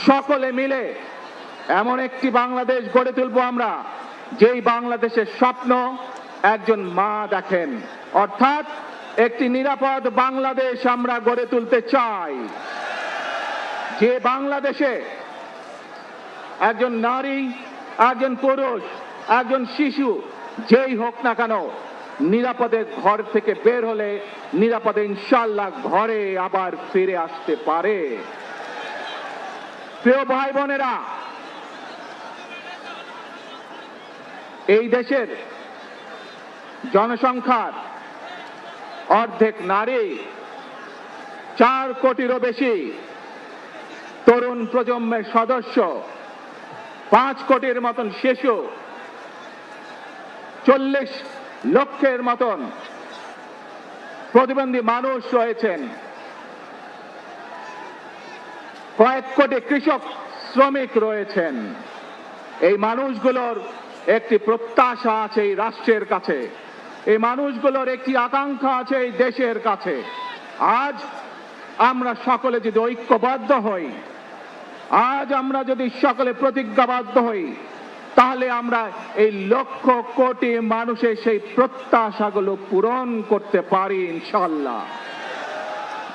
সকলে মিলে এমন একটি বাংলাদেশ গড়ে তুলব আমরা, যেই বাংলাদেশের স্বপ্ন একজন মা দেখেন, অর্থাৎ একটি নিরাপদ বাংলাদেশ আমরা গড়ে তুলতে চাই। যে বাংলাদেশে একজন নারী, একজন পুরুষ, একজন শিশু যেই হোক না কেন নিরাপদে ঘর থেকে বের হলে নিরাপদে ইনশাআল্লাহ ঘরে আবার ফিরে আসতে পারে। প্রিয় ভাই বোনেরা, এই দেশের জনসংখ্যার অর্ধেক নারী, 4 কোটিরও বেশি তরুণ প্রজন্মের সদস্য, 5 কোটির মতন শিশু, 40 লক্ষের মতন প্রতিবন্ধী মানুষ রয়েছেন, কয়েক কোটি কৃষক শ্রমিক রয়েছেন। এই মানুষগুলোর একটি প্রত্যাশা আছে এই রাষ্ট্রের কাছে, এই মানুষগুলোর একটি আকাঙ্ক্ষা আছে এই দেশের কাছে। আজ আমরা সকলে যদি ঐক্যবদ্ধ হই, আজ আমরা যদি সকলে প্রতিজ্ঞাবদ্ধ হই, তাহলে আমরা এই লক্ষ কোটি মানুষের সেই প্রত্যাশাগুলো পূরণ করতে পারি ইনশাআল্লাহ।